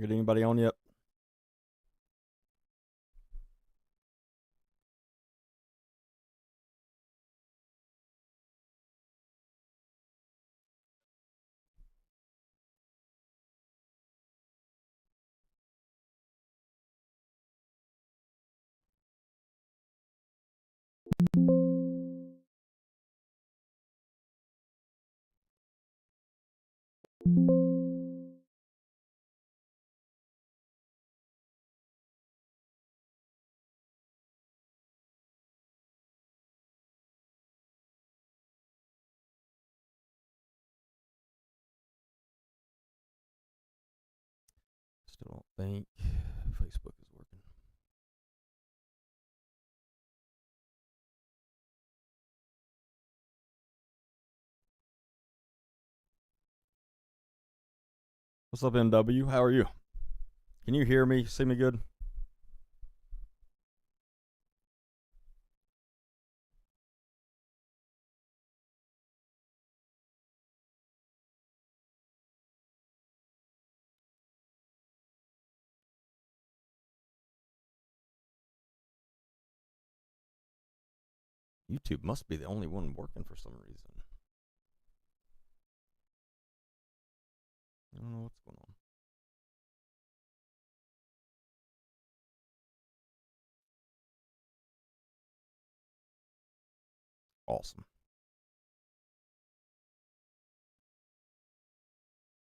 Get anybody on yet? Still don't think Facebook is working. What's up, NW? How are you? Can you hear me? See me good? YouTube must be the only one working for some reason. I don't know what's going on. Awesome.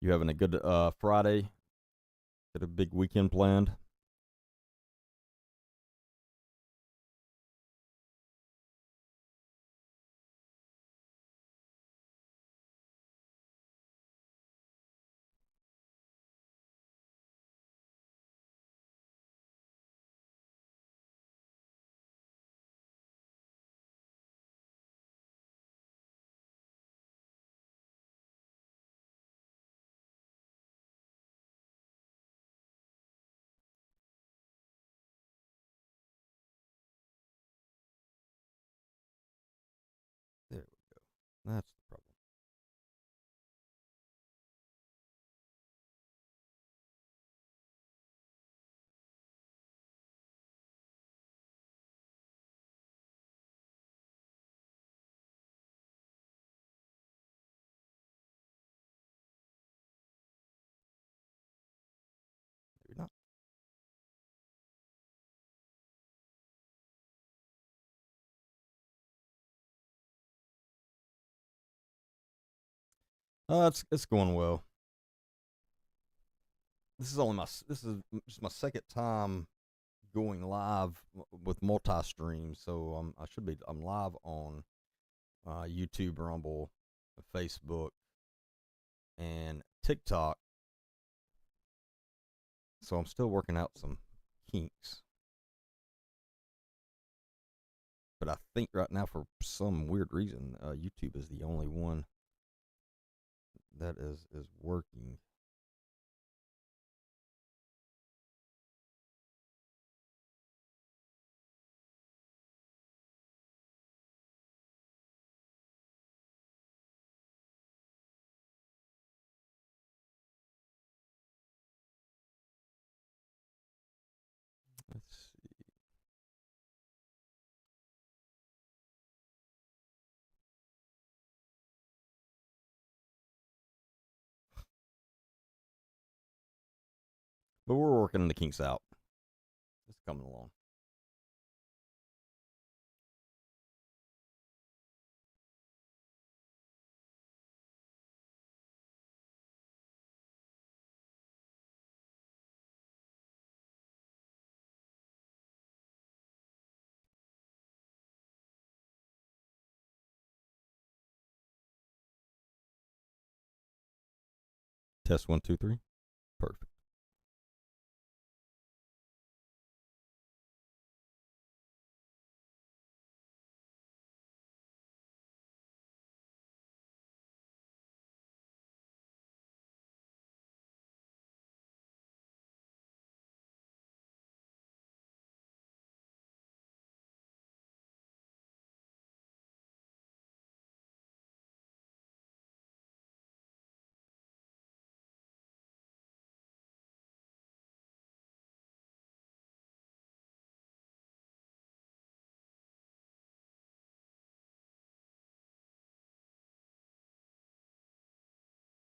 You having a good Friday? Got a big weekend planned? There we go. That's the problem. Maybe not. It's going well. This is just my second time going live with multi stream, so I'm live on YouTube, Rumble, Facebook, and TikTok. So I'm still working out some kinks, but I think right now for some weird reason, YouTube is the only one that is working. Let's see. But we're working the kinks out. It's coming along. Test 1, 2, 3. Perfect.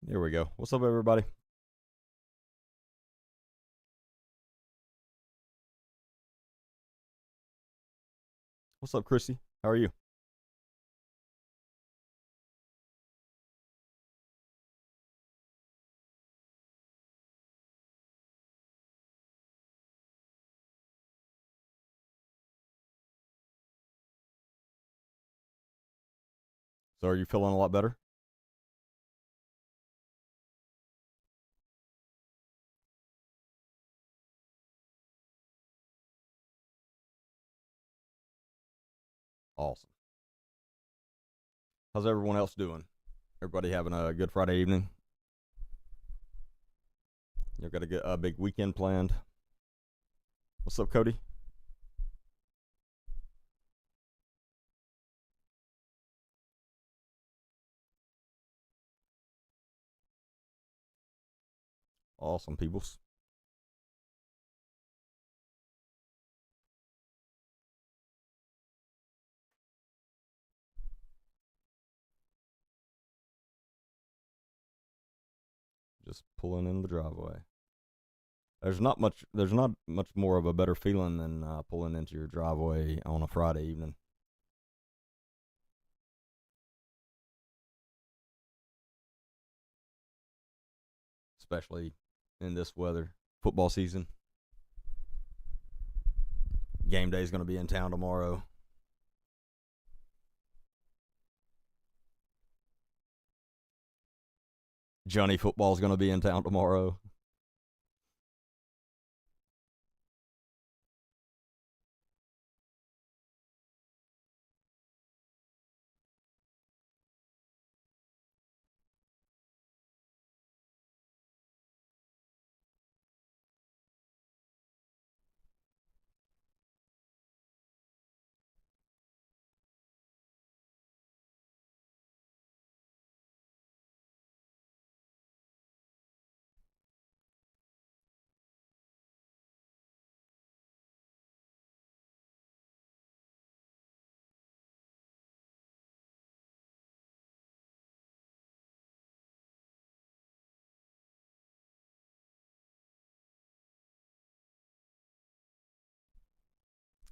There we go. What's up, everybody? What's up, Chrissy? How are you? So, are you feeling a lot better? Awesome. How's everyone else doing? Everybody having a good Friday evening? You've got a big weekend planned. What's up, Cody? Awesome, peoples. Just pulling in the driveway. There's not much more of a better feeling than pulling into your driveway on a Friday evening. Especially in this weather. Football season. Game day is going to be in town tomorrow. Johnny football is going to be in town tomorrow.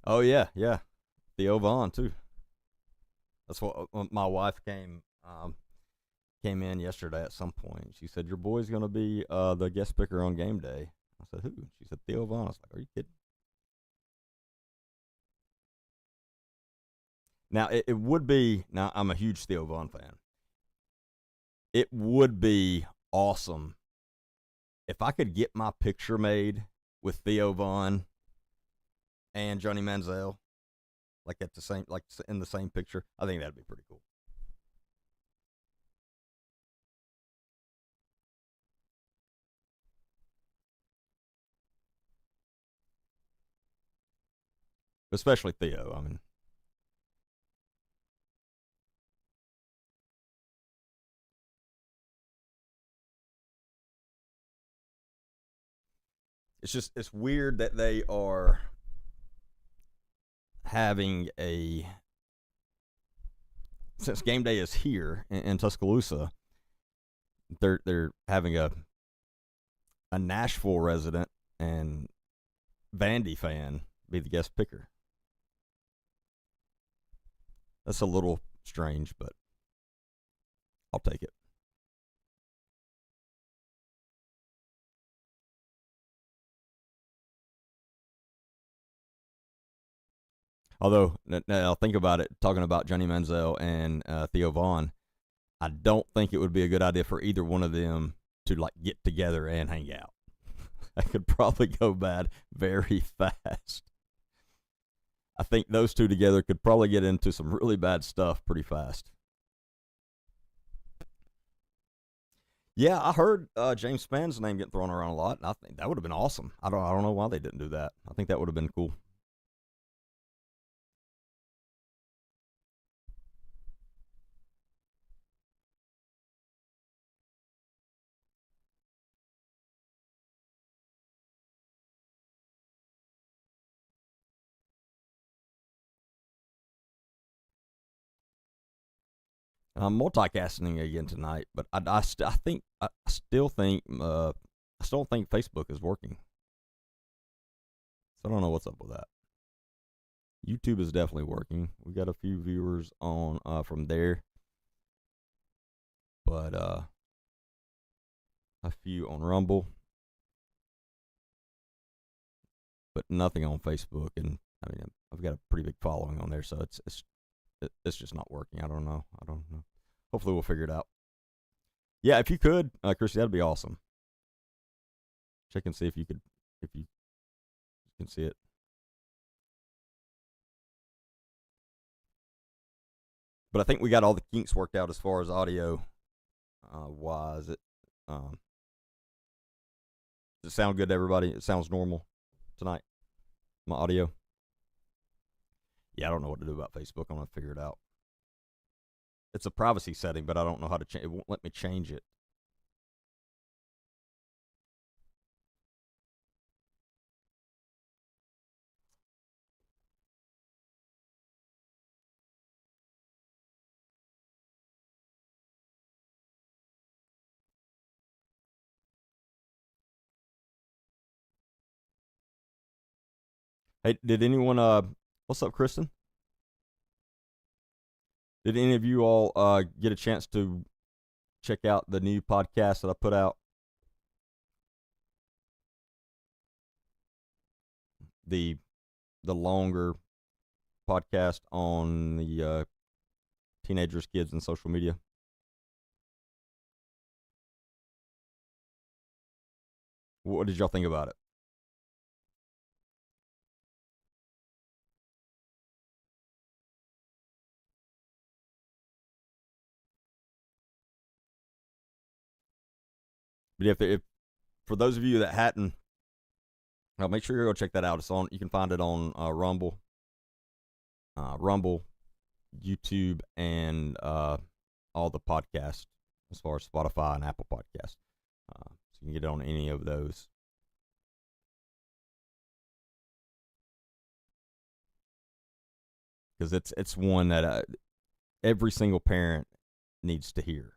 Oh yeah, yeah. Theo Vaughn too. That's what my wife came in yesterday at some point. She said your boy's going to be the guest speaker on game day. I said who? She said Theo Vaughn. I was like, are you kidding? Now it would be. Now I'm a huge Theo Vaughn fan. It would be awesome if I could get my picture made with Theo Vaughn and Johnny Manziel, like at the same, like in the same picture. I think that'd be pretty cool. Especially Theo. I mean, it's weird that they are having a since game day is here in Tuscaloosa. They're having a Nashville resident and Vandy fan be the guest picker. That's a little strange, but I'll take it. Although now think about it, talking about Johnny Manziel and Theo Vaughn, I don't think it would be a good idea for either one of them to like get together and hang out. That could probably go bad very fast. I think those two together could probably get into some really bad stuff pretty fast. Yeah, I heard James Spann's name getting thrown around a lot, and I think that would have been awesome. I don't know why they didn't do that. I think that would have been cool. I'm multicasting again tonight, but I still think I still don't think Facebook is working. So I don't know what's up with that. YouTube is definitely working. We got a few viewers on from there, but a few on Rumble, but nothing on Facebook. And I mean, I've got a pretty big following on there, so it's just not working. I don't know. Hopefully, we'll figure it out. Yeah, if you could, Chrissy, that'd be awesome. Check and see if you can see it. But I think we got all the kinks worked out as far as audio wise. Does it sound good to everybody? It sounds normal tonight. My audio. Yeah, I don't know what to do about Facebook. I'm gonna figure it out. It's a privacy setting, but I don't know how to change. It won't let me change it. Hey, did anyone what's up, Kristen? Did any of you all get a chance to check out the new podcast that I put out? The longer podcast on the teenagers, kids, and social media. What did y'all think about it? But if for those of you that hadn't, make sure you go check that out. It's on. You can find it on Rumble, YouTube, and all the podcasts as far as Spotify and Apple Podcasts. So you can get it on any of those. Because it's one that every single parent needs to hear.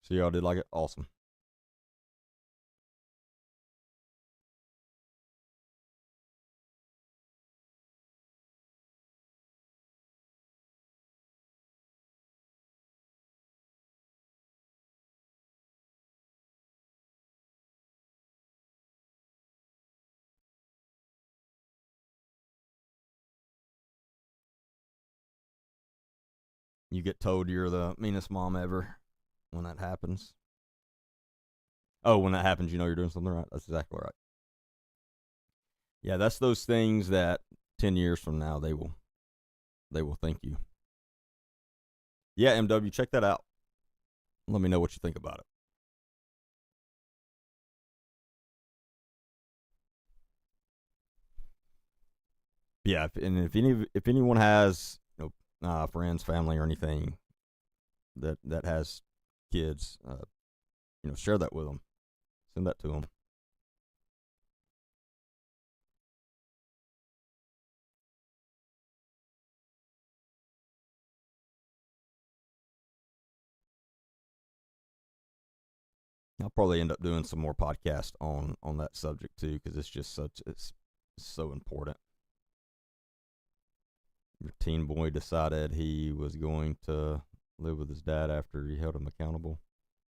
So y'all did like it? Awesome. You get told you're the meanest mom ever when that happens. Oh, when that happens, you know you're doing something right. That's exactly right. Yeah, that's those things that 10 years from now they will thank you. Yeah, MW, check that out. Let me know what you think about it. Yeah, if anyone has friends, family, or anything that has kids, share that with them. Send that to them. I'll probably end up doing some more podcasts on that subject too, because it's so important. Your teen boy decided he was going to live with his dad after he held him accountable.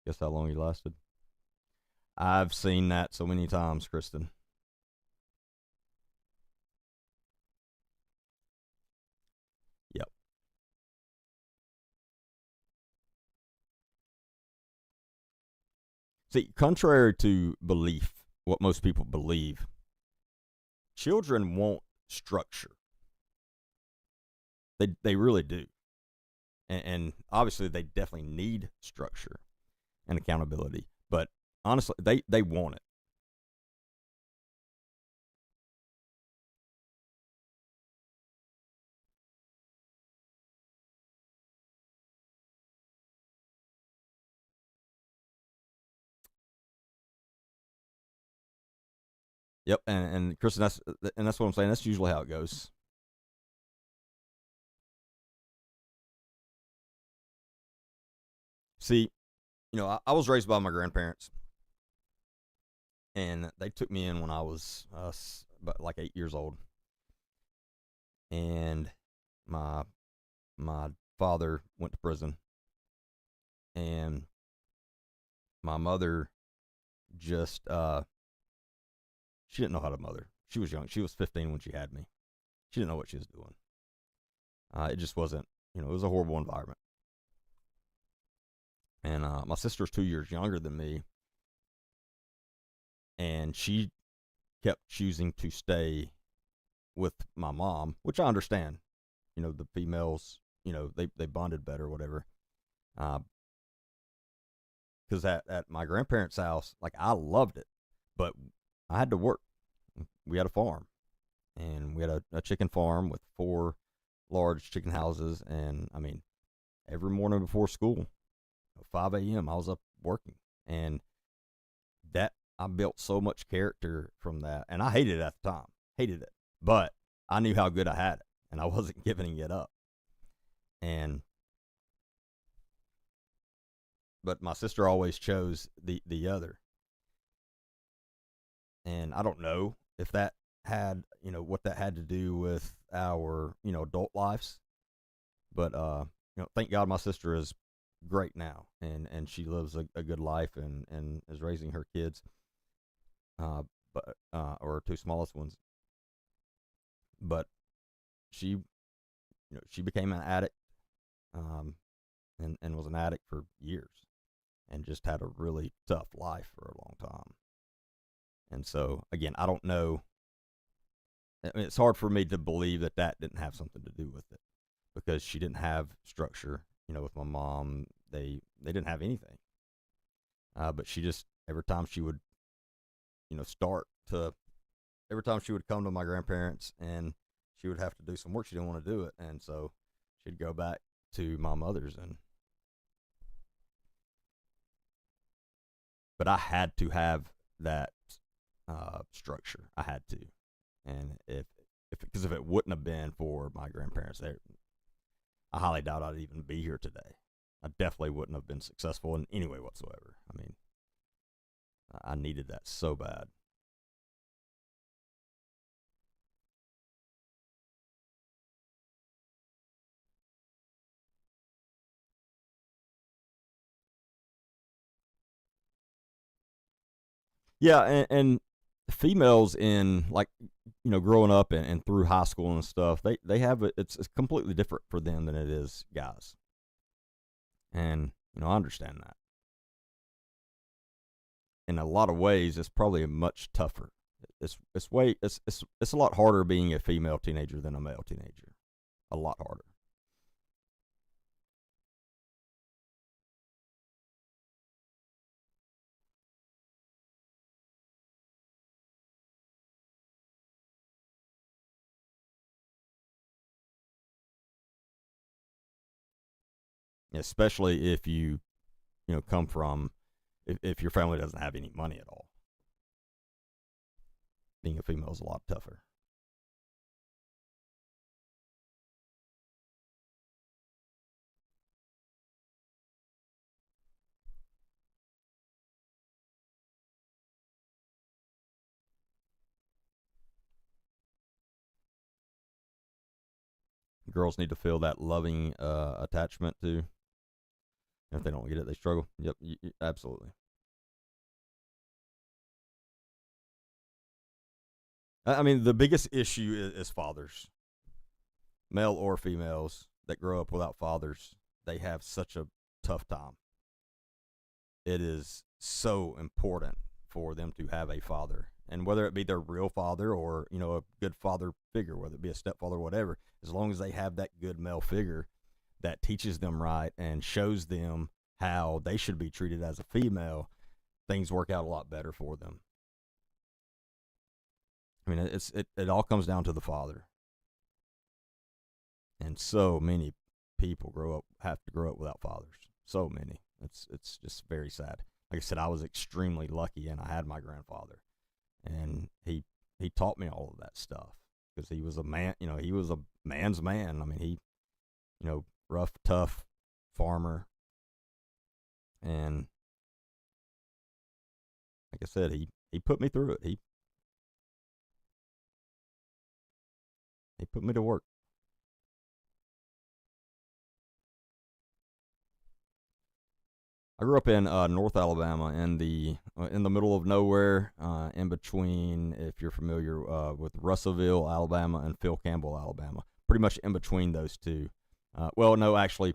Guess how long he lasted? I've seen that so many times, Kristen. Yep. See, contrary to belief, what most people believe, children want structure. They really do, and obviously they definitely need structure and accountability. But honestly, they want it. Yep, and Kristen, that's what I'm saying. That's usually how it goes. See, I was raised by my grandparents, and they took me in when I was about like 8 years old, and my my father went to prison, and my mother just she didn't know how to mother. She was young. She was 15 when she had me. She didn't know what she was doing. It just wasn't. It was a horrible environment. And my sister's 2 years younger than me, and she kept choosing to stay with my mom, which I understand. The females, they bonded better, whatever. Because at my grandparents' house, like, I loved it, but I had to work. We had a farm, and we had a chicken farm with 4 large chicken houses, and I mean, every morning before school, 5 a.m., I was up working, and that I built so much character from that, and I hated it at the time, hated it, but I knew how good I had it, and I wasn't giving it up, and but my sister always chose the other, and I don't know if that had what that had to do with our adult lives, but thank God my sister is great now, and she lives a good life, and is raising her kids, uh, but or 2 smallest ones, but she became an addict, um, and was an addict for years, and just had a really tough life for a long time. And so, again, I don't know. I mean, it's hard for me to believe that didn't have something to do with it, because she didn't have structure. With my mom, they didn't have anything. But she just, every time she would, start to, every time she would come to my grandparents, and she would have to do some work, she didn't want to do it, and so she'd go back to my mother's, but I had to have that structure. I had to, and if it wouldn't have been for my grandparents, I highly doubt I'd even be here today. I definitely wouldn't have been successful in any way whatsoever. I mean, I needed that so bad. Yeah, and females in, like, growing up and through high school and stuff, they have it's completely different for them than it is guys, and I understand that. In a lot of ways, it's probably much tougher. It's a lot harder being a female teenager than a male teenager. A lot harder. Especially if you come from, if your family doesn't have any money at all. Being a female is a lot tougher. Girls need to feel that loving attachment too. And if they don't get it, they struggle. Yep, absolutely. I mean, the biggest issue is fathers, male or females, that grow up without fathers. They have such a tough time. it is so important for them to have a father, and whether it be their real father or a good father figure, whether it be a stepfather or whatever, as long as they have that good male figure that teaches them right and shows them how they should be treated as a female, things work out a lot better for them. I mean, it all comes down to the father, and so many people have to grow up without fathers. So many. It's just very sad. Like I said, I was extremely lucky, and I had my grandfather, and he taught me all of that stuff because he was a man. He was a man's man. I mean, he, rough, tough farmer, and like I said, he put me through it. He put me to work. I grew up in North Alabama, in the middle of nowhere, in between. If you're familiar with Russellville, Alabama, and Phil Campbell, Alabama, pretty much in between those two. Well, no, actually,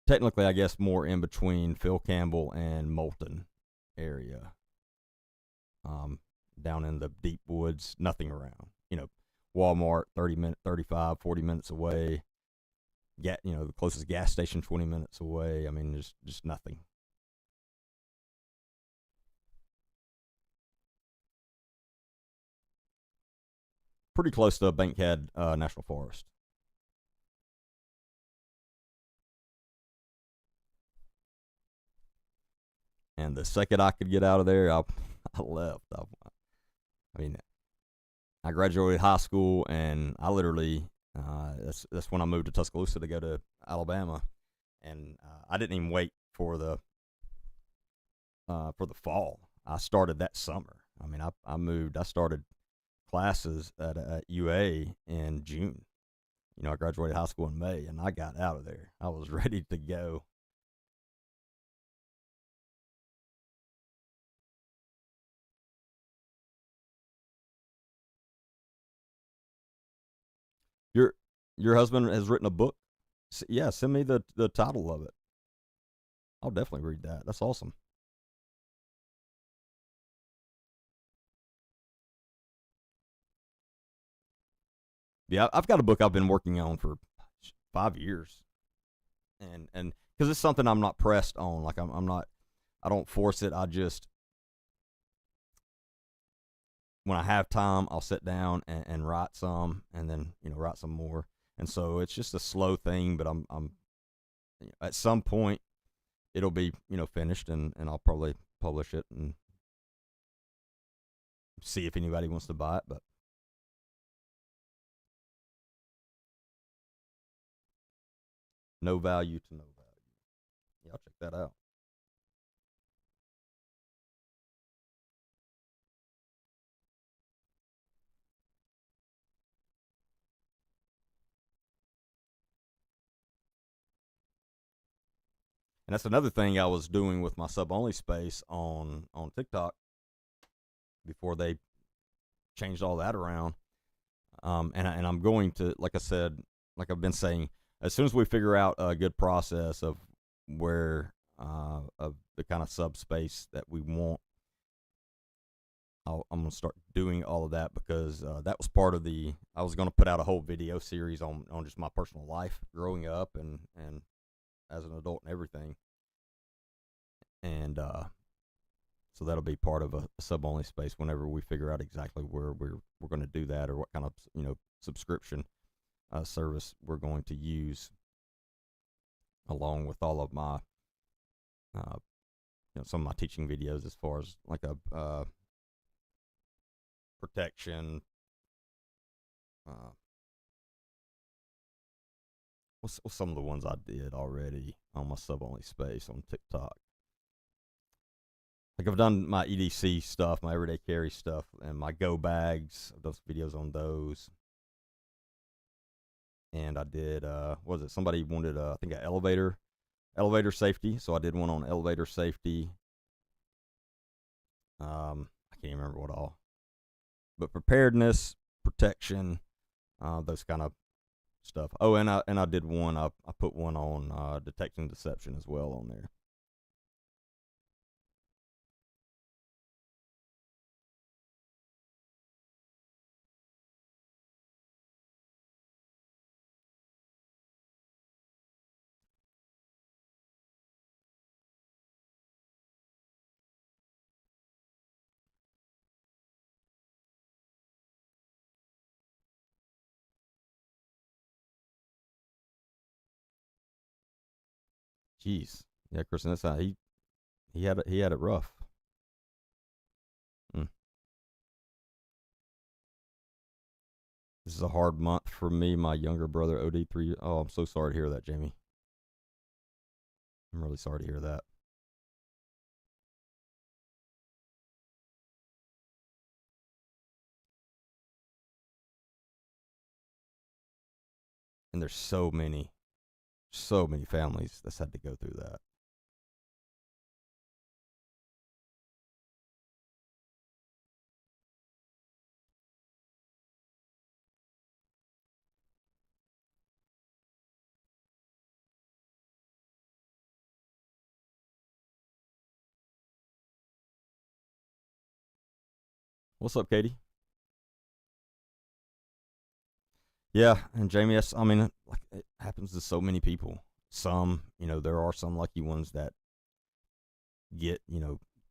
technically, I guess more in between Phil Campbell and Moulton area. Down in the deep woods, nothing around. Walmart 35, 40 minutes away. The closest gas station 20 minutes away. I mean, there's just nothing. Pretty close to Bankhead National Forest. And the second I could get out of there, I left. I mean, I graduated high school, and I literally that's when I moved to Tuscaloosa to go to Alabama, and I didn't even wait for the fall. I started that summer. I mean, I started classes at UA in June. I graduated high school in May, and I got out of there. I was ready to go. Your your husband has written a book. Yeah, send me the title of it. I'll definitely read that. That's awesome. Yeah, I've got a book I've been working on for 5 years, and because it's something I'm not pressed on. Like I'm not. I don't force it. I just, when I have time, I'll sit down and write some, and then write some more. And so it's just a slow thing, but I'm at some point it'll be finished, and I'll probably publish it and see if anybody wants to buy it. But no value to no value. Yeah, I'll check that out. And that's another thing I was doing with my sub only space on TikTok before they changed all that around. And I'm going to, like I said, like I've been saying, as soon as we figure out a good process of where of the kind of subspace that we want, I'm gonna start doing all of that, because that was part of I was gonna put out a whole video series on just my personal life growing up and as an adult and everything, and so that'll be part of a sub only space whenever we figure out exactly where we're going to do that, or what kind of subscription service we're going to use, along with all of my some of my teaching videos, as far as like a protection. What's some of the ones I did already on my sub only space on TikTok? Like I've done my EDC stuff, my everyday carry stuff, and my go bags. I've done some videos on those. And I did what was it? Somebody wanted I think an elevator safety, so I did one on elevator safety. I can't even remember what all. But preparedness, protection, those kind of stuff. Oh, and I did one. I put one on detecting deception as well on there. Jeez. Yeah, Kristen, that's how he had it rough. Mm. This is a hard month for me. My younger brother OD3. Oh, I'm so sorry to hear that, Jamie. I'm really sorry to hear that. And there's so many families that's had to go through that. What's up, Katie? Yeah, and Jamie, I mean, like it happens to so many people. Some, there are some lucky ones that get,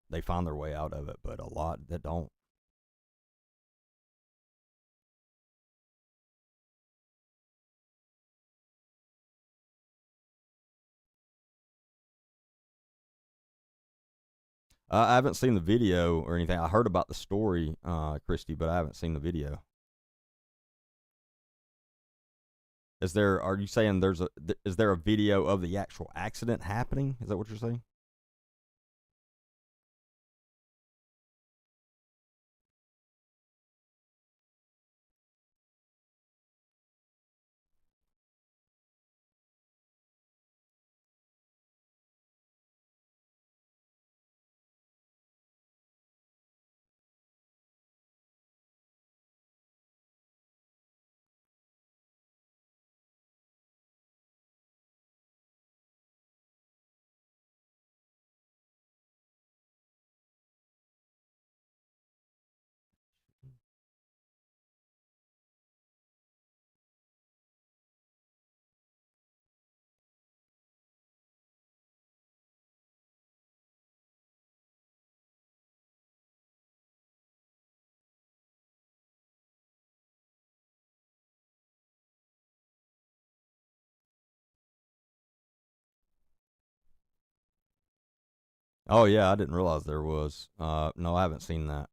they find their way out of it, but a lot that don't. I haven't seen the video or anything. I heard about the story, Christy, but I haven't seen the video. Are you saying is there a video of the actual accident happening? Is that what you're saying? Oh yeah, I didn't realize there was. No, I haven't seen that.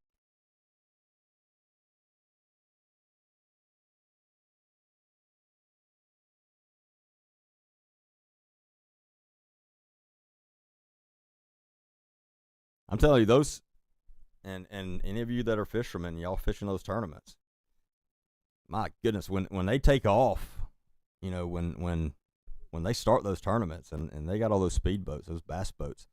I'm telling you, those and any of you that are fishermen, y'all fishing those tournaments. My goodness, when they take off, when they start those tournaments and they got all those speed boats, those bass boats,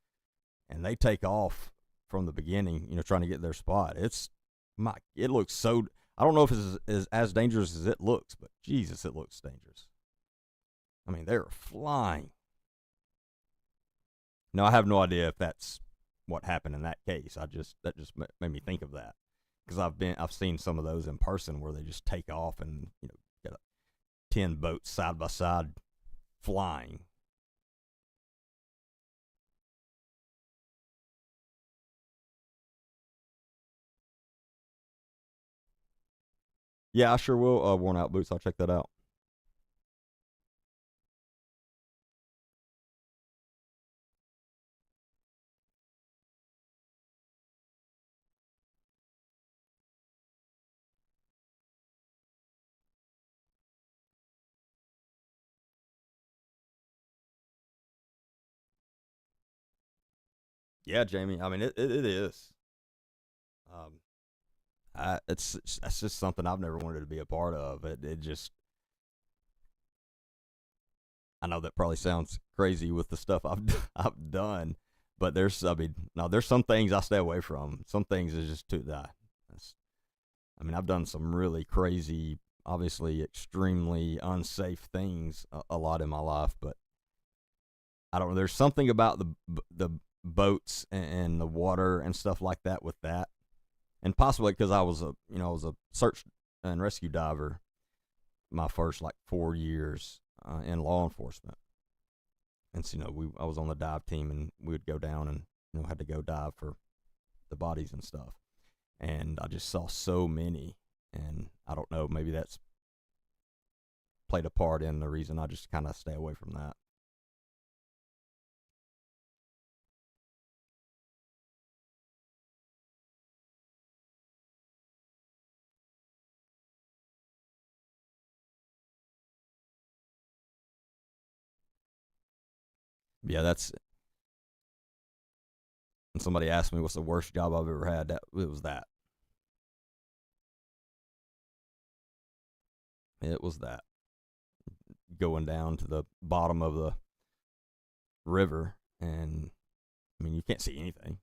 and they take off from the beginning, trying to get their spot. It looks so. I don't know if it's as dangerous as it looks, but Jesus, it looks dangerous. I mean, they're flying. Now I have no idea if that's what happened in that case. That just made me think of that because I've seen some of those in person where they just take off and got 10 boats side by side flying. Yeah, I sure will. Worn out boots. I'll check that out. Yeah, Jamie. I mean, it is. Um, that's just something I've never wanted to be a part of. It just I know that probably sounds crazy with the stuff I've done, but I mean, no, there's some things I stay away from. Some things is just too that. I mean, I've done some really crazy, obviously extremely unsafe things a lot in my life, but I don't know. There's something about the boats and the water and stuff like that with that, and possibly because I was a search and rescue diver my first like 4 years in law enforcement, and so I was on the dive team and we would go down and had to go dive for the bodies and stuff, and I just saw so many, and I don't know, maybe that's played a part in the reason I just kind of stay away from that. Yeah, that's. And somebody asked me what's the worst job I've ever had. That it was that. It was that going down to the bottom of the river, and I mean you can't see anything,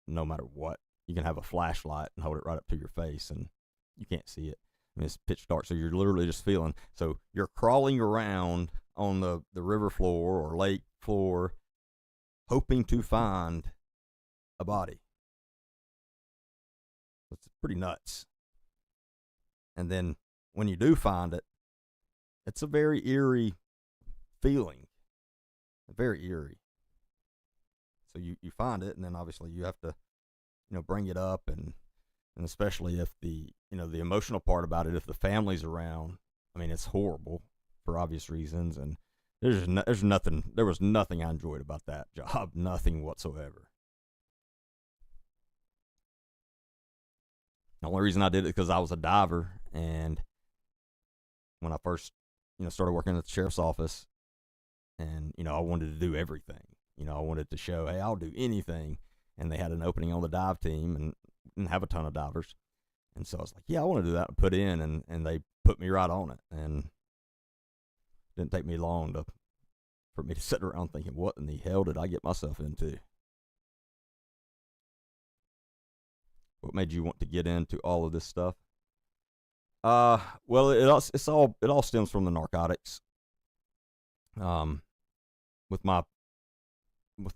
no matter what. You can have a flashlight and hold it right up to your face, and you can't see it. I mean, it's pitch dark, so you're literally just feeling. So you're crawling around on the river floor or lake floor, hoping to find a body. It's pretty nuts. And then when you do find it, it's a very eerie feeling. Very eerie. So you find it, and then obviously you have to, bring it up, and especially if the emotional part about it, if the family's around, I mean, it's horrible for obvious reasons, and there was nothing I enjoyed about that job, nothing whatsoever. The only reason I did it because I was a diver, and when I first, started working at the sheriff's office, and I wanted to do everything. I wanted to show, hey, I'll do anything, and they had an opening on the dive team, and didn't have a ton of divers, and so I was like, yeah, I want to do that, and put in, and they put me right on it, and it didn't take me long for me to sit around thinking, what in the hell did I get myself into? What made you want to get into all of this stuff? Well, it all stems from the narcotics. With my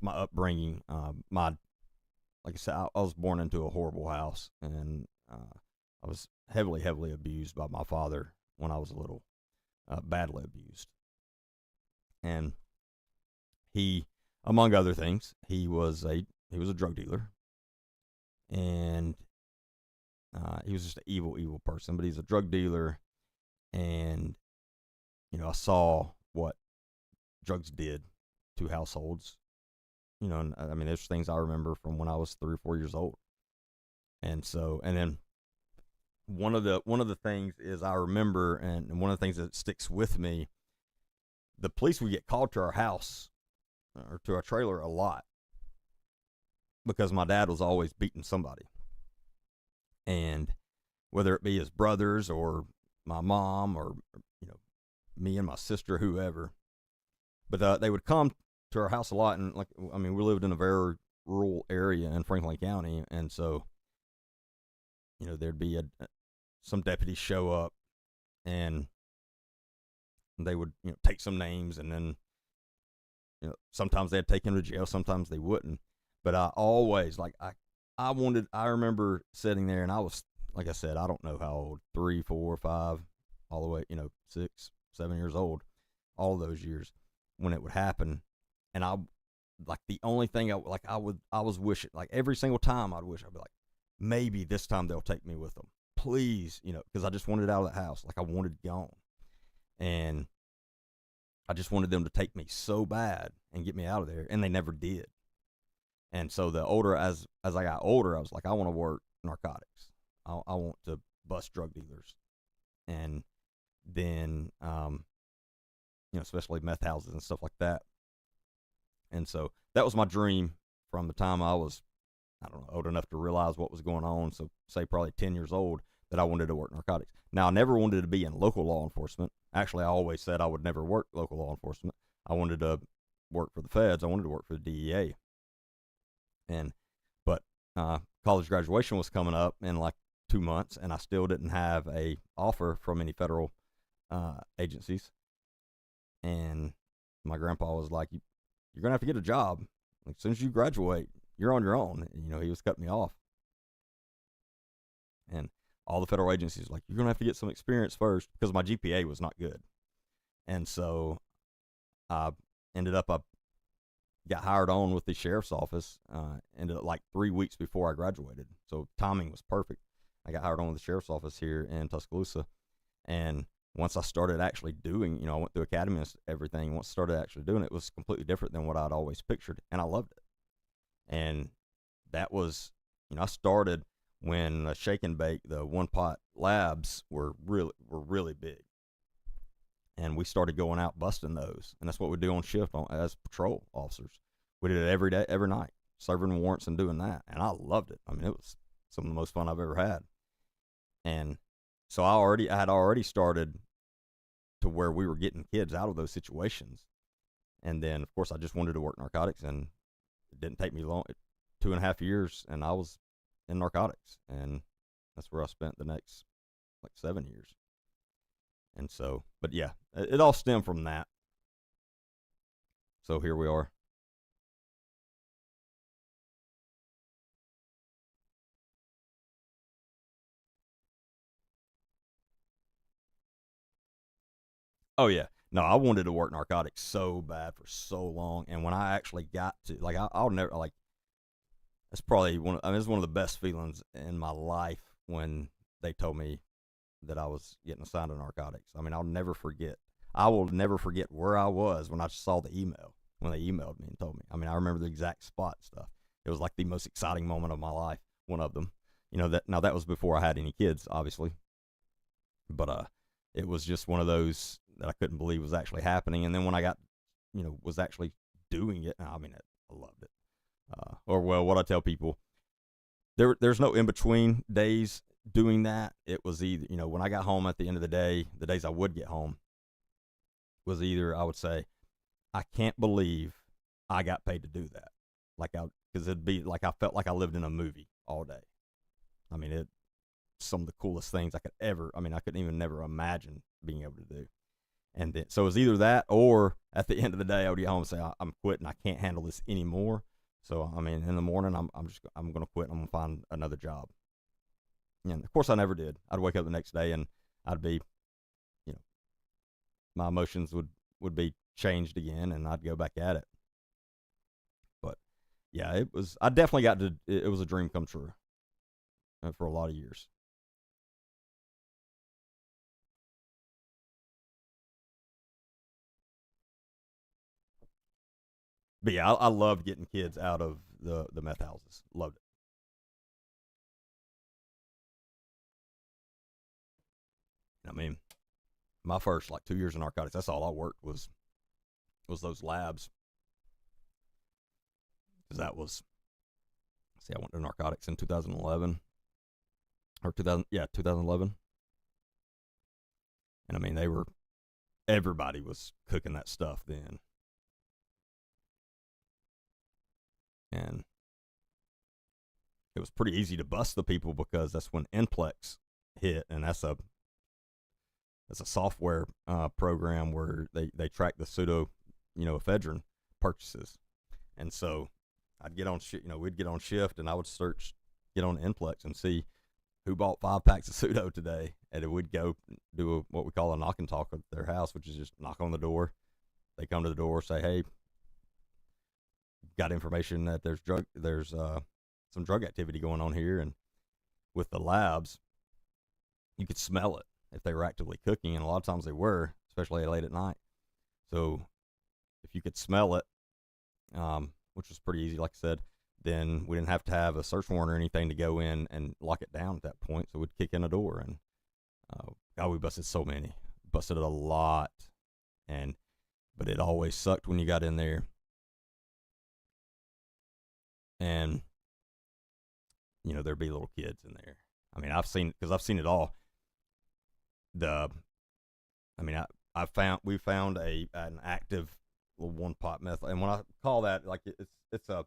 upbringing, like I said, I was born into a horrible house, and I was heavily abused by my father when I was little, badly abused, and he, among other things, he was a drug dealer, and he was just an evil person. But he's a drug dealer, and I saw what drugs did to households. And I mean, there's things I remember from when I was 3 or 4 years old, and then one of the things is I remember, and one of the things that sticks with me, the police would get called to our house or to our trailer a lot because my dad was always beating somebody. And whether it be his brothers or my mom or me and my sister, whoever, but they would come to our house a lot. And we lived in a very rural area in Franklin County, and so there'd be some deputies show up, and they would take some names, and then sometimes they'd take him to jail, sometimes they wouldn't. But I always I remember sitting there, and I was, like I said, I don't know how old, 3, 4, 5, all the way, 6, 7 years old, all those years when it would happen. And the only thing I was wishing, every single time I'd wish, I'd be like, maybe this time they'll take me with them, please, because I just wanted out of the house. I wanted gone. And I just wanted them to take me so bad and get me out of there. And they never did. And so the older, as I got older, I was like, I want to work narcotics. I want to bust drug dealers. And then, especially meth houses and stuff like that. And so that was my dream from the time I was, I don't know, old enough to realize what was going on. So say probably 10 years old, that I wanted to work narcotics. Now, I never wanted to be in local law enforcement. Actually, I always said I would never work local law enforcement. I wanted to work for the feds. I wanted to work for the DEA. But college graduation was coming up in 2 months, and I still didn't have a offer from any federal agencies. And my grandpa was like, "You're gonna have to get a job. As soon as you graduate, you're on your own." And, he was cutting me off. And all the federal agencies were like, "You're gonna have to get some experience first," because my GPA was not good. And so I got hired on with the sheriff's office. Ended up 3 weeks before I graduated, so timing was perfect. I got hired on with the sheriff's office here in Tuscaloosa, and once I started actually doing, I went through academy and everything. Once I started actually doing it, it was completely different than what I'd always pictured, and I loved it. And that was, I started when the Shake and Bake, the one pot labs were really big, and we started going out busting those, and that's what we do on shift as patrol officers. We did it every day, every night, serving warrants and doing that, and I loved it. I mean, it was some of the most fun I've ever had. And so I had already started to where we were getting kids out of those situations, and then of course I just wanted to work narcotics, and it didn't take me long, 2.5 years, and I was in narcotics, and that's where I spent the next like 7 years. And so, but yeah, it all stemmed from that. So here we are. Oh yeah, no, I wanted to work narcotics so bad for so long, and when I actually got to, like, I'll never, like, it's probably I mean, it's one of the best feelings in my life when they told me that I was getting assigned to narcotics. I mean, I'll never forget. I will never forget where I was when I saw the email, when they emailed me and told me. I mean, I remember the exact spot stuff. It was like the most exciting moment of my life, one of them. That was before I had any kids, obviously. But it was just one of those that I couldn't believe was actually happening. And then when I got, was actually doing it, I mean, I loved it. Or well, what I tell people, there's no in between days doing that. It was either, when I got home at the end of the day, the days I would get home, was either I would say, I can't believe I got paid to do that. Because it'd be like I felt like I lived in a movie all day. I mean, it's some of the coolest things I couldn't even never imagine being able to do. And then, so it was either that, or at the end of the day, I would get home and say, I'm quitting. I can't handle this anymore. So, I mean, in the morning, I'm going to quit. I'm going to find another job. And of course, I never did. I'd wake up the next day and I'd be, my emotions would be changed again, and I'd go back at it. But yeah, I definitely it was a dream come true for a lot of years. But yeah, I loved getting kids out of the meth houses. Loved it. I mean, my first like 2 years in narcotics, that's all I worked was those labs. Because that was, see, I went to narcotics in 2011 or 2011, and I mean everybody was cooking that stuff then, and it was pretty easy to bust the people because that's when Nplex hit, and that's a software program where they track the pseudo, ephedrine purchases. And so I'd get on we'd get on shift, and I would get on Nplex and see who bought 5 packs of pseudo today, and then we'd go do what we call a knock and talk at their house, which is just knock on the door. They come to the door, say, "Hey, got information that there's some drug activity going on here," and with the labs, you could smell it if they were actively cooking, and a lot of times they were, especially late at night. So if you could smell it, which was pretty easy, like I said, then we didn't have to have a search warrant or anything to go in and lock it down at that point. So we'd kick in a door, and God, we busted so many, busted a lot, but it always sucked when you got in there, and there'd be little kids in there. I mean, I've seen it all. I mean, we found an active little 1 pot meth, and when I call that, like, it's a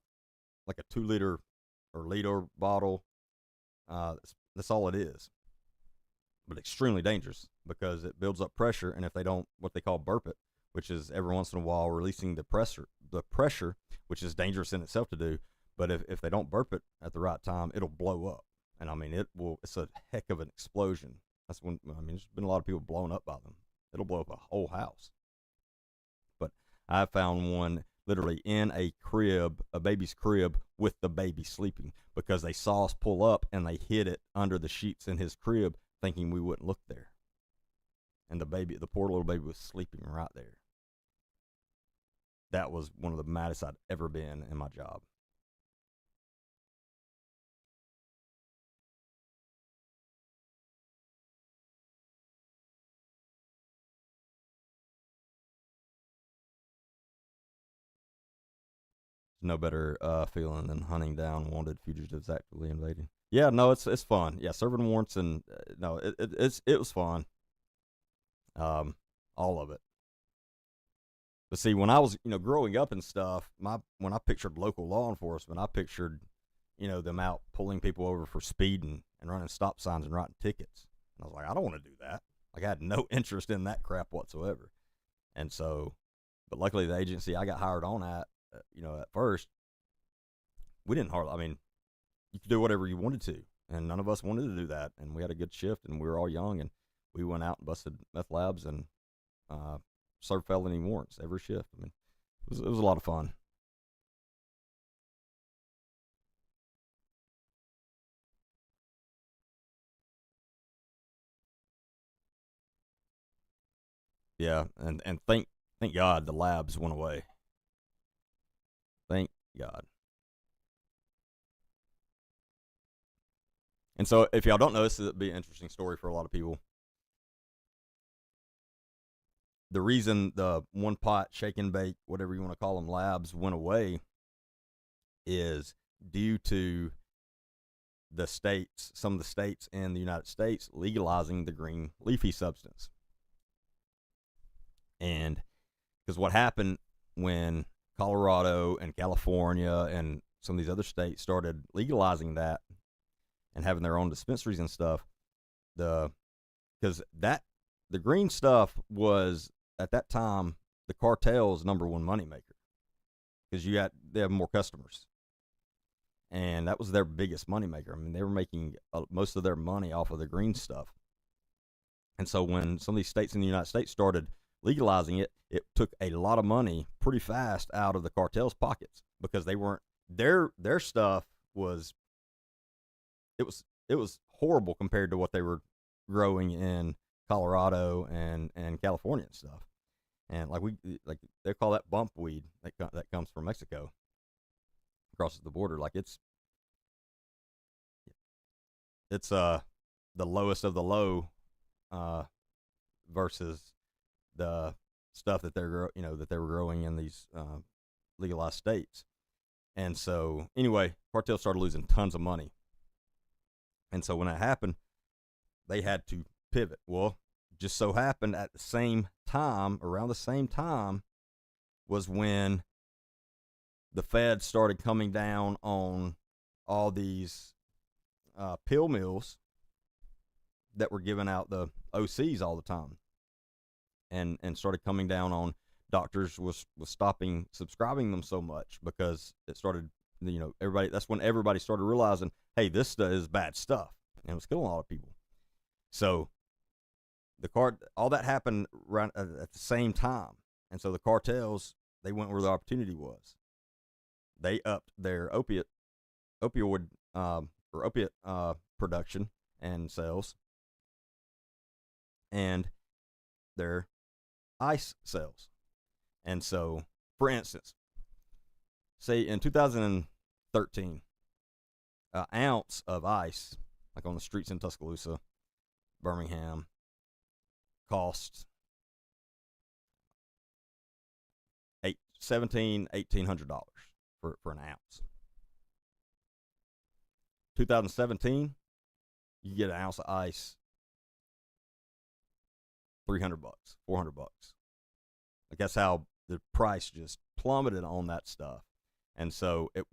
like a 2 liter or liter bottle. That's all it is, but extremely dangerous because it builds up pressure, and if they don't, what they call burp it, which is every once in a while releasing the pressure, which is dangerous in itself to do. But if they don't burp it at the right time, it'll blow up, and I mean it's a heck of an explosion. That's when, I mean, there's been a lot of people blown up by them. It'll blow up a whole house. But I found one literally in a crib, a baby's crib, with the baby sleeping, because they saw us pull up and they hid it under the sheets in his crib, thinking we wouldn't look there. And the poor little baby was sleeping right there. That was one of the maddest I'd ever been in my job. no better feeling than hunting down wanted fugitives actively invading. Yeah, no, it's fun. Yeah, serving warrants and no, it was fun. All of it. But see, when I was growing up and stuff, when I pictured local law enforcement, I pictured them out pulling people over for speeding and running stop signs and writing tickets. And I was like, I don't want to do that. Like I had no interest in that crap whatsoever. And so, but luckily the agency I got hired on at, at first, we didn't hardly. I mean, you could do whatever you wanted to, and none of us wanted to do that. And we had a good shift, and we were all young, and we went out and busted meth labs and served felony warrants every shift. I mean, it was a lot of fun. Yeah, and thank God the labs went away. Thank God. And so, if y'all don't know, this would be an interesting story for a lot of people. The reason the one pot, shake and bake, whatever you want to call them, labs went away is due to some of the states in the United States legalizing the green leafy substance. And because what happened when Colorado and California and some of these other states started legalizing that and having their own dispensaries and stuff, because the green stuff was at that time the cartel's number one moneymaker because they have more customers, and that was their biggest moneymaker. I mean, they were making most of their money off of the green stuff. And so when some of these states in the United States started legalizing it, it took a lot of money pretty fast out of the cartel's pockets because they weren't their stuff was it was horrible compared to what they were growing in Colorado and California and stuff. And like they call that bump weed that comes from Mexico, crosses the border. Like it's the lowest of the low versus the stuff that that they were growing in these legalized states. And so anyway, cartels started losing tons of money. And so when that happened, they had to pivot. Well, just so happened at the same time, around the same time, was when the Fed started coming down on all these pill mills that were giving out the OCs all the time, and started coming down on doctors was stopping subscribing them so much because it started, everybody. That's when everybody started realizing, hey, this stuff is bad stuff, and it was killing a lot of people. So all that happened right at the same time, and so the cartels, they went where the opportunity was. They upped their opiate production and sales, and their ice sales. And so, for instance, say in 2013, an ounce of ice, like on the streets in Tuscaloosa, Birmingham, cost $1,800 for an ounce. 2017, you get an ounce of ice, $300, $400. Like that's how the price just plummeted on that stuff. And so it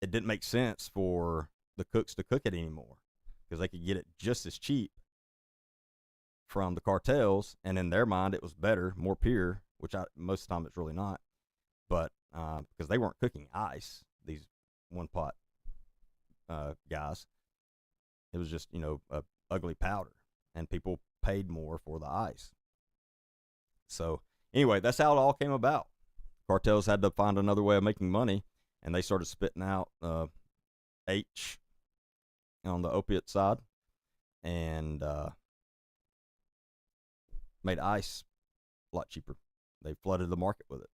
didn't make sense for the cooks to cook it anymore because they could get it just as cheap from the cartels, and in their mind it was better, more pure, which most of the time it's really not. But because they weren't cooking ice, these one pot guys, it was just a ugly powder, and people paid more for the ice. So anyway, that's how it all came about. Cartels had to find another way of making money, and they started spitting out H on the opiate side, and made ice a lot cheaper. They flooded the market with it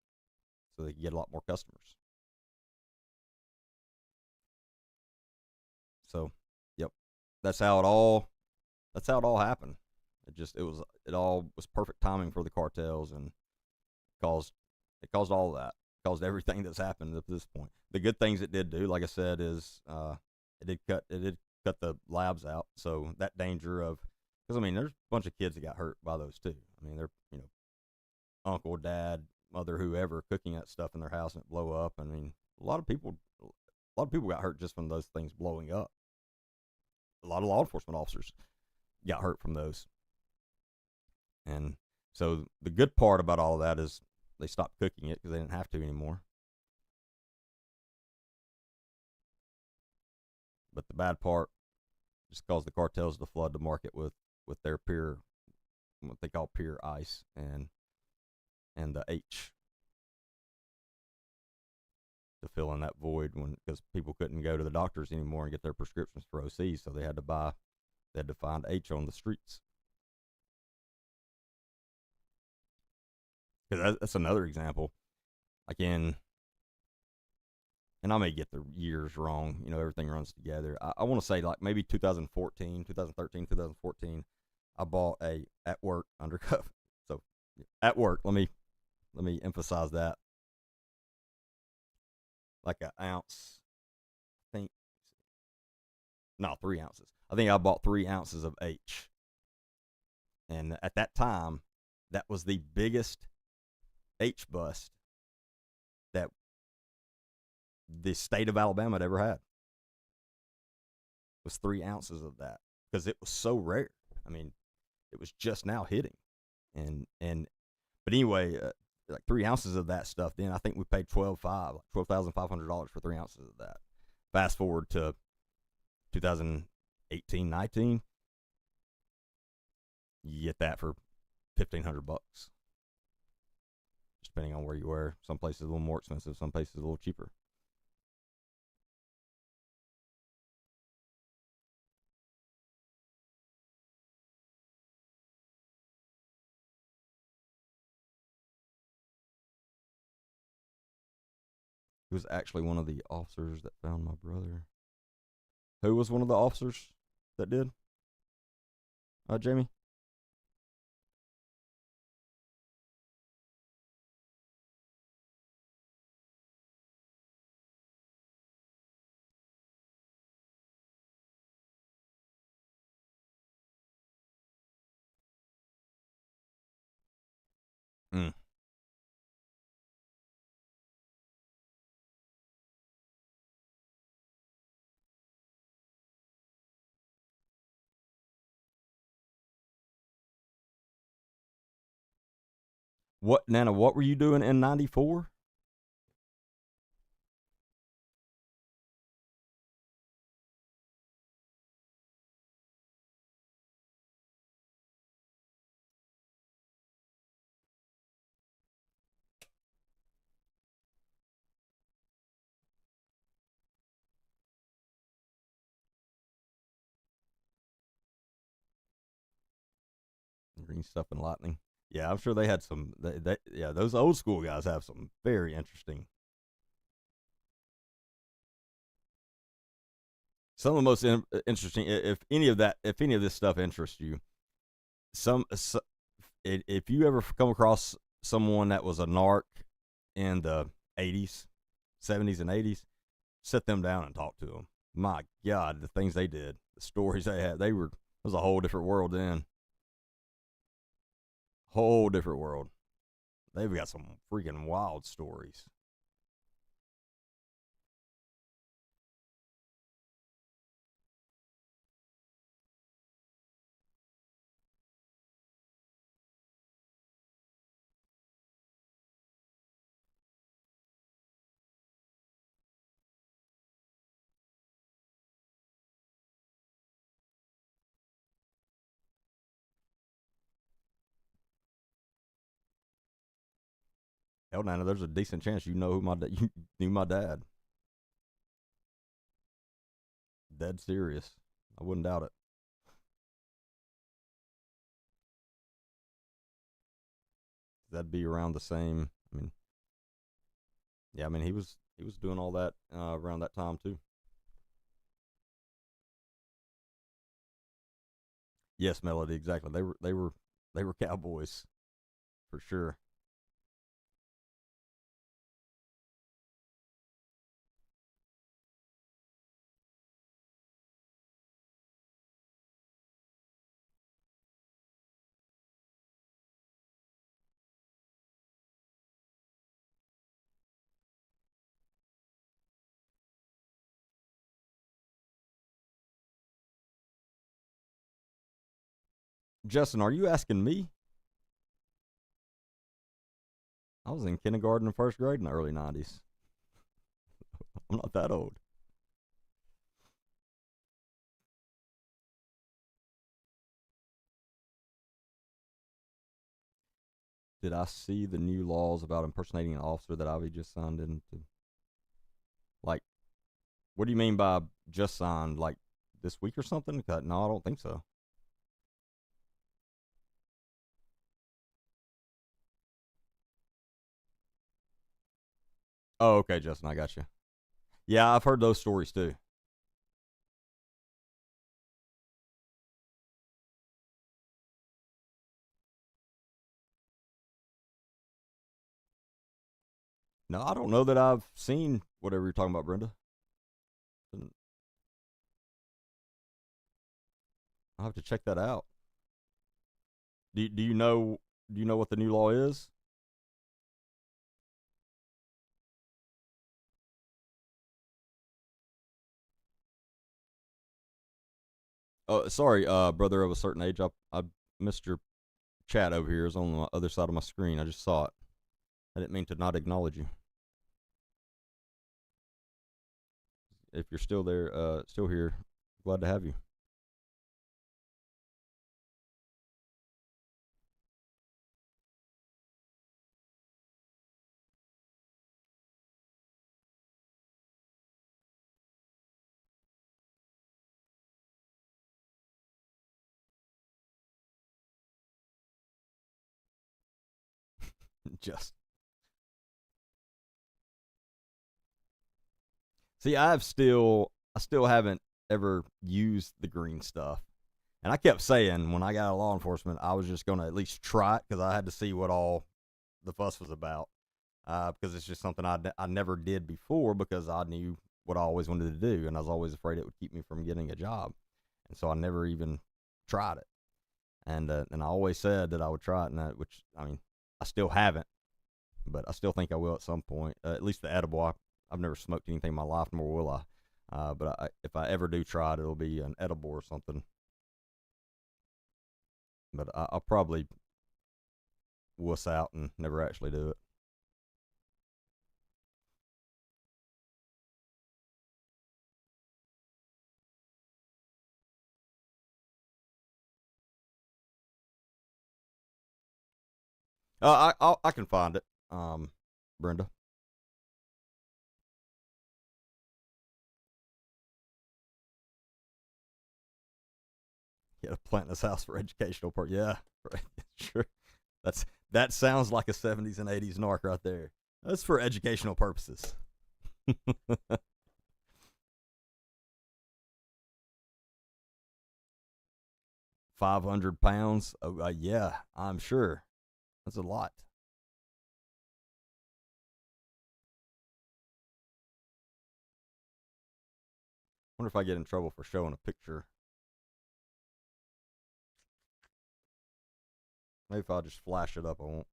so they could get a lot more customers. So, yep, that's how it all happened. It all was perfect timing for the cartels, and it caused all of that. caused everything that's happened up to this point. The good things it did do, like I said, is it did cut the labs out, so that danger of, because I mean, there's a bunch of kids that got hurt by those too. I mean, they're uncle, dad, mother, whoever cooking that stuff in their house and it blow up. I mean, a lot of people got hurt just from those things blowing up. A lot of law enforcement officers got hurt from those. And so the good part about all of that is they stopped cooking it because they didn't have to anymore. But the bad part just caused the cartels to flood the market with their pure, what they call pure ice, and the H to fill in that void, when because people couldn't go to the doctors anymore and get their prescriptions for OC, so they had to find H on the streets. Because that's another example. Again, and I may get the years wrong. Everything runs together. I want to say like maybe 2014, 2013, 2014. I bought a at work undercover. So at work, let me emphasize that. Like an ounce, I think. No, 3 ounces. I think I bought 3 ounces of H, and at that time, that was the biggest H bust that the state of Alabama had ever had. Was 3 ounces of that, because it was so rare. I mean, it was just now hitting, and but anyway, like 3 ounces of that stuff. Then I think we paid $12,500 for 3 ounces of that. Fast forward to 2018, 19, you get that for $1,500, depending on where you were. Some places a little more expensive, some places a little cheaper. He was actually one of the officers that found my brother. Who was one of the officers that did? Jamie? Mm. What, Nana? What were you doing in '94? Green stuff and lightning. Yeah, I'm sure they had some. Yeah, those old school guys have some very interesting. Some of the most interesting. If any of this stuff interests you, some if you ever come across someone that was a narc in the '80s, '70s, and '80s, sit them down and talk to them. My God, the things they did, the stories they had, it was a whole different world then. Whole different world. They've got some freaking wild stories. Hell, Nana, there's a decent chance you know who you knew my dad. Dead serious. I wouldn't doubt it. That'd be around the same. I mean, yeah, I mean he was doing all that around that time too. Yes, Melody, exactly. They were cowboys for sure. Justin, are you asking me? I was in kindergarten and first grade in the early 90s. I'm not that old. Did I see the new laws about impersonating an officer that Ivy just signed into? Like, what do you mean by just signed? Like this week or something? No, I don't think so. Oh, okay, Justin, I got you. Yeah, I've heard those stories too. No, I don't know that I've seen whatever you're talking about, Brenda. I'll have to check that out. Do you know what the new law is? Oh, sorry, brother of a certain age. I missed your chat over here. It's on the other side of my screen. I just saw it. I didn't mean to not acknowledge you. If you're still there, still here, glad to have you. Just see, I still haven't ever used the green stuff, and I kept saying when I got out of law enforcement, I was just going to at least try it because I had to see what all the fuss was about. Because it's just something I never did before because I knew what I always wanted to do, and I was always afraid it would keep me from getting a job, and so I never even tried it. And I always said that I would try it, and which I mean, I still haven't, but I still think I will at some point. At least the edible. I've never smoked anything in my life, nor will I. But if I ever do try it, it'll be an edible or something. But I'll probably wuss out and never actually do it. I can find it. Brenda, yeah, plant in this house for educational purpose. Yeah, right. Sure. That sounds like a 70s and 80s narc right there. That's for educational purposes. 500 pounds. Oh, yeah, I'm sure. That's a lot. Wonder if I get in trouble for showing a picture. Maybe if I just flash it up, I won't.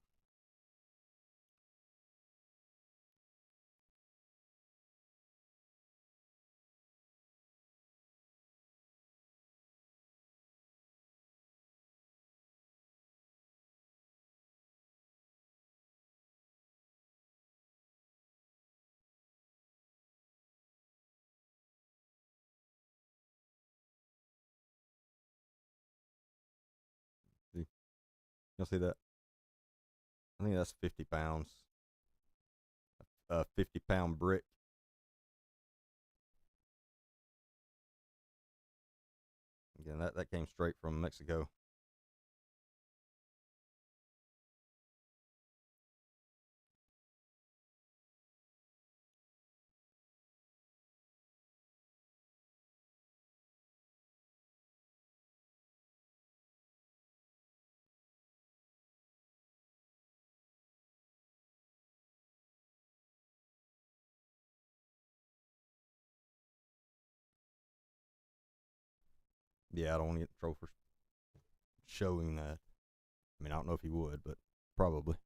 See, you'll see that. I think that's 50 pounds. A 50-pound brick. Again, that came straight from Mexico. Yeah, I don't want to get in trouble for showing that. I mean, I don't know if he would, but probably.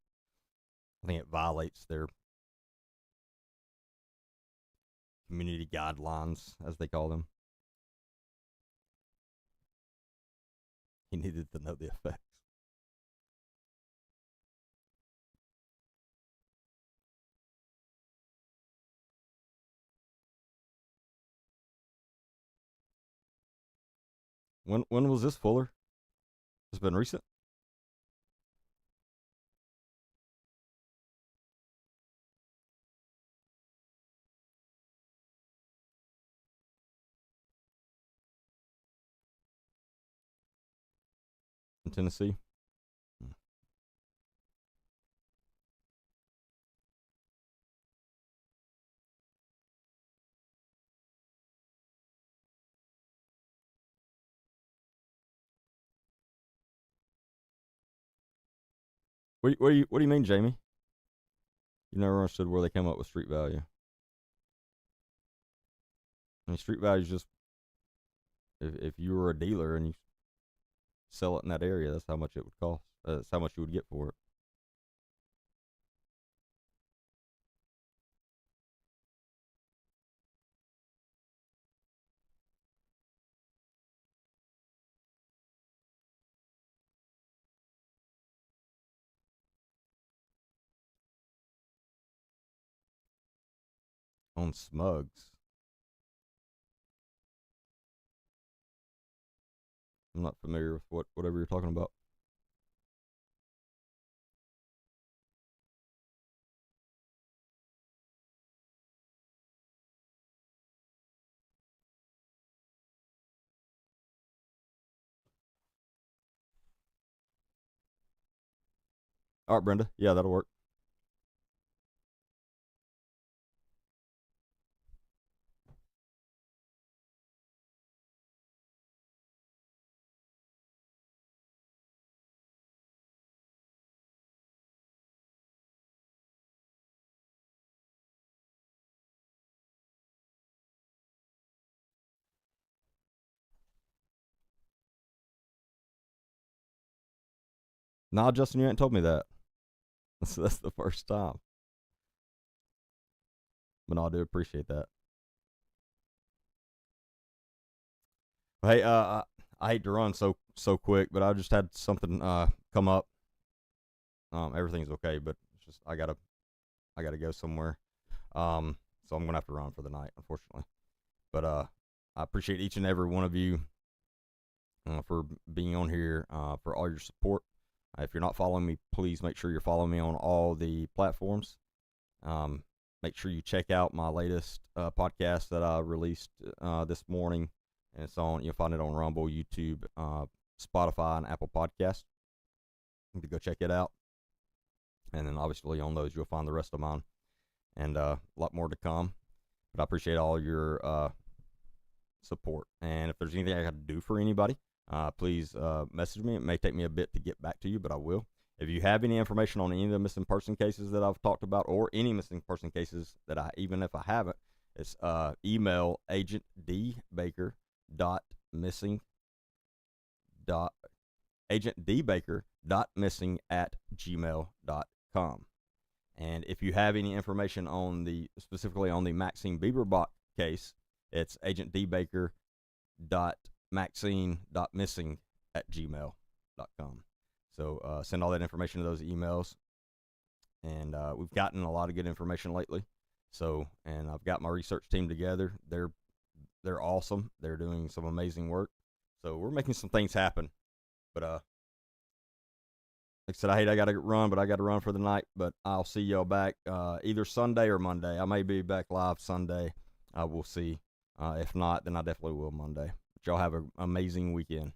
I think it violates their community guidelines, as they call them. He needed to know the effects. When was this, Fuller? It's been recent. In Tennessee. Hmm. What do you mean, Jamie? You never understood where they came up with street value. I mean, street value is just if you were a dealer and you sell it in that area, that's how much it would cost. That's how much you would get for it. On Smugs, I'm not familiar with whatever you're talking about. All right, Brenda. Yeah, that'll work. Nah, Justin, you ain't told me that. That's the first time. But no, I do appreciate that. Hey, I hate to run so quick, but I just had something come up. Everything's okay, but it's just I gotta go somewhere. So I'm gonna have to run for the night, unfortunately. But I appreciate each and every one of you for being on here, for all your support. If you're not following me, please make sure you're following me on all the platforms. Um, Make sure you check out my latest podcast that I released this morning, and it's on. You'll find it on Rumble, YouTube, Spotify, and Apple Podcasts. You can go check it out, and then obviously on those you'll find the rest of mine, and a lot more to come. But I appreciate all your support, and if there's anything I got to do for anybody, please message me. It may take me a bit to get back to you, but I will. If you have any information on any of the missing person cases that I've talked about, or any missing person cases that even if I haven't, it's email agentdbaker.missing dot agentdbaker.missing@gmail.com. And if you have any information on specifically on the Maxine Bieberbach case, it's agentdbaker.maxine.missing@gmail.com. So send all that information to those emails. And we've gotten a lot of good information lately. So, and I've got my research team together. They're awesome. They're doing some amazing work. So we're making some things happen. But like I said, I got to run, but I got to run for the night. But I'll see y'all back either Sunday or Monday. I may be back live Sunday. We'll see. If not, then I definitely will Monday. But y'all have an amazing weekend.